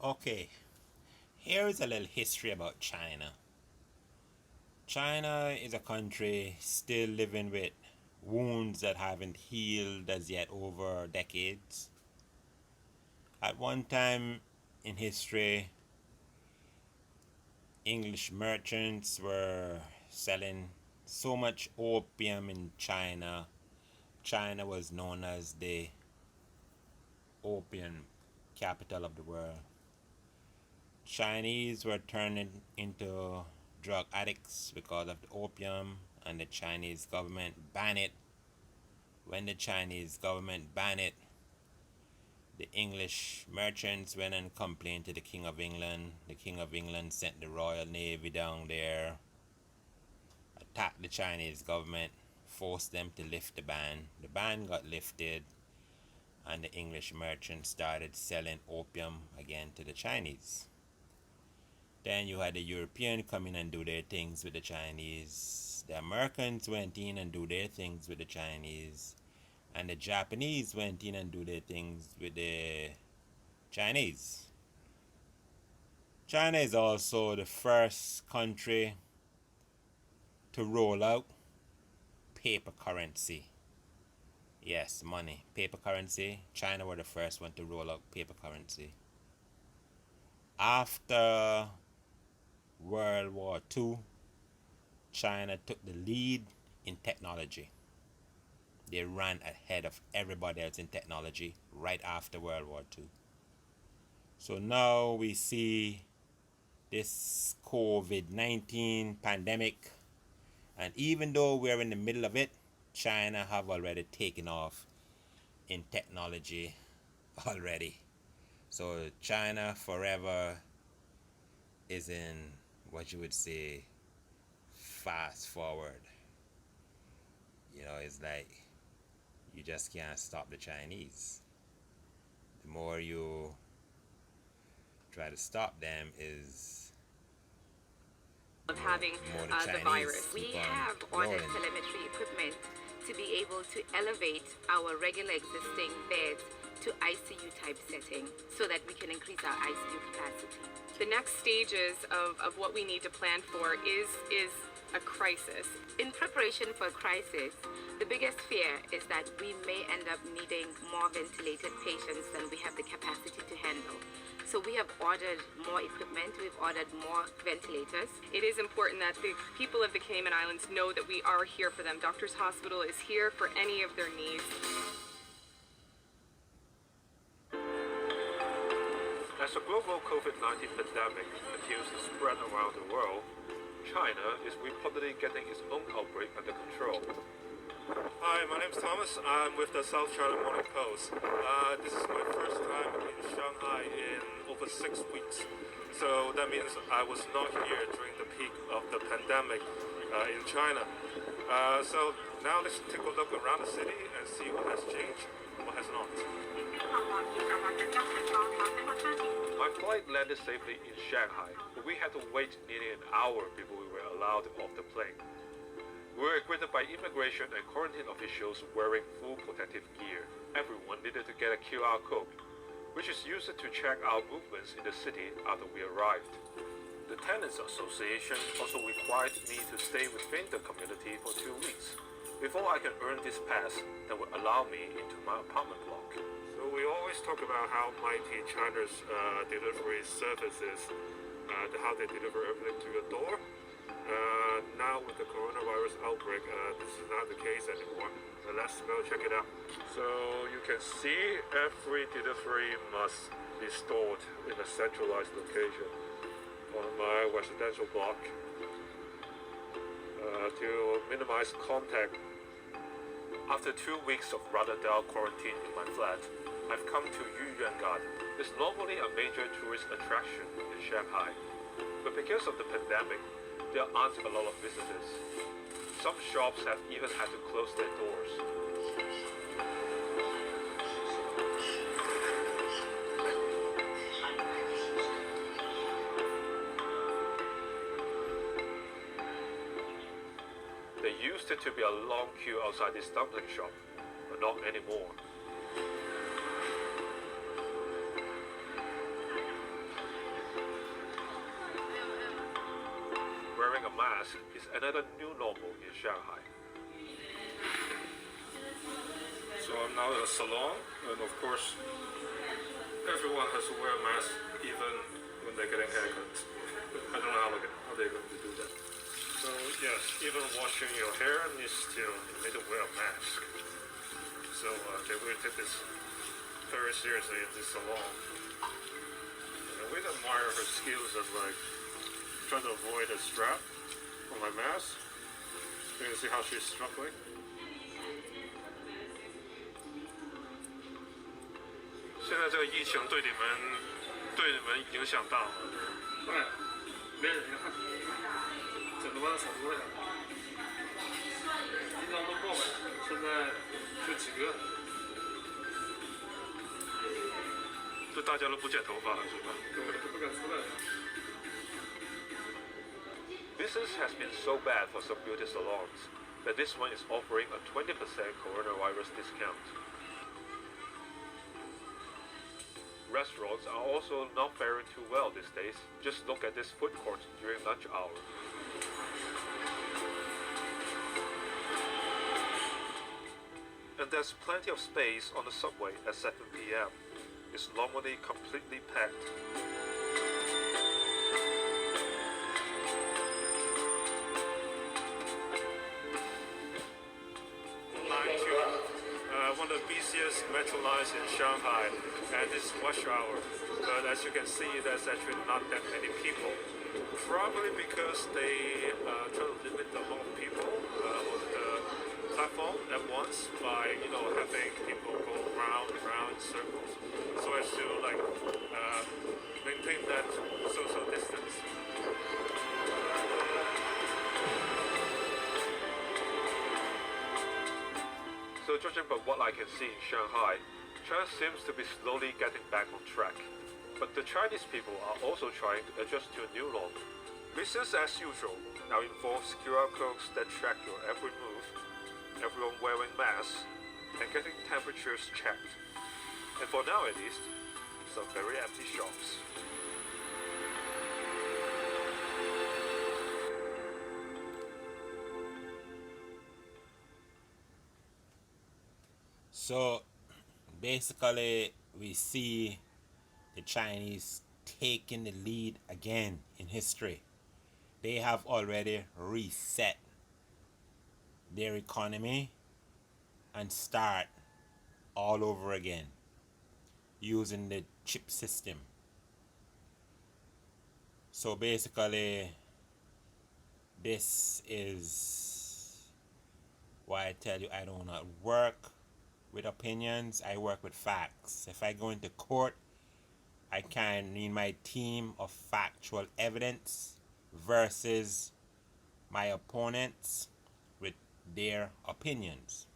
Okay, here is a little history about China. China is a country still living with wounds that haven't healed as yet over decades. At one time in history, English merchants were selling so much opium in China. China was known as the opium capital of the world. Chinese were turning into drug addicts because of the opium, and the Chinese government banned it. When the Chinese government banned it, the English merchants went and complained to the King of England. The King of England sent the Royal Navy down there, attacked the Chinese government, forced them to lift the ban. The ban got lifted, and the English merchants started selling opium again to the Chinese. Then you had the European come in and do their things with the Chinese. The Americans went in and do their things with the Chinese. And the Japanese went in and do their things with the Chinese. China is also the first country to roll out paper currency. Yes, money, paper currency. China were the first one to roll out paper currency. After World War II, China took the lead in technology. They ran ahead of everybody else in technology right after World War II. So now we see this COVID-19 pandemic, and even though we're in the middle of it, China have already taken off in technology already. So China forever is in what you would say fast forward. It's like you just can't stop the Chinese. The more you try to stop them is of having the virus. We have ordered telemetry equipment to be able to elevate our regular existing beds to ICU type setting so that we can increase our ICU capacity. The next stages of what we need to plan for is a crisis. In preparation for a crisis, the biggest fear is that we may end up needing more ventilated patients than we have the capacity to handle. So we have ordered more equipment, we've ordered more ventilators. It is important that the people of the Cayman Islands know that we are here for them. Doctors Hospital is here for any of their needs. As the global COVID-19 pandemic continues to spread around the world, China is reportedly getting its own outbreak under control. Hi, my name is Thomas. I'm with the South China Morning Post. This is my first time in Shanghai in over 6 weeks. So that means I was not here during the peak of the pandemic in China. So now let's take a look around the city and see what has changed and what has not. My flight landed safely in Shanghai, but we had to wait nearly an hour before we were allowed off the plane. We were greeted by immigration and quarantine officials wearing full protective gear. Everyone needed to get a QR code, which is used to check our movements in the city after we arrived. The Tenants Association also required me to stay within the community for 2 weeks before I can earn this pass that will allow me into my apartment block. So we always talk about how mighty China's delivery service is, how they deliver everything to your door. Now with the coronavirus outbreak, this is not the case anymore. So let's go check it out. So you can see every delivery must be stored in a centralized location on my residential block to minimize contact. After 2 weeks of rather dull quarantine in my flat, I've come to Yuyuan Garden. It's normally a major tourist attraction in Shanghai, but because of the pandemic, there aren't a lot of visitors. Some shops have even had to close their doors. There used to be a long queue outside this dumpling shop, but not anymore. mask is another new normal in Shanghai. So I'm now at a salon, and of course, everyone has to wear a mask, even when they're getting haircuts. I don't know how they're going to do that. So yes, even washing your hair needs to you need to wear a mask. So they really take this very seriously in this salon. And we admire her skills of like trying to avoid a strap on my mask. You can see how she's struggling. 现在这个疫情对你们影响大吗？对，没人看，整他妈少多少，经常都爆满，现在就几个，就大家都不剪头发了，是吧？根本都不敢出来。Business has been so bad for some beauty salons that this one is offering a 20% coronavirus discount. Restaurants are also not faring too well these days. Just look at this food court during lunch hour. And there's plenty of space on the subway at 7 p.m. It's normally completely packed. One of the busiest metro lines in Shanghai, and it's rush hour. But as you can see, there's actually not that many people. Probably because they try to limit the amount of people on the platform at once by having people go round and round in circles, so as to maintain that social distance. So judging by what I can see in Shanghai, China seems to be slowly getting back on track. But the Chinese people are also trying to adjust to a new norm. Business as usual now involves QR codes that track your every move, everyone wearing masks, and getting temperatures checked. And for now at least, some very empty shops. So basically, we see the Chinese taking the lead again in history. They have already reset their economy and start all over again using the chip system. So basically, this is why I tell you I do not work with opinions, I work with facts. If I go into court, I can need my team of factual evidence versus my opponents with their opinions.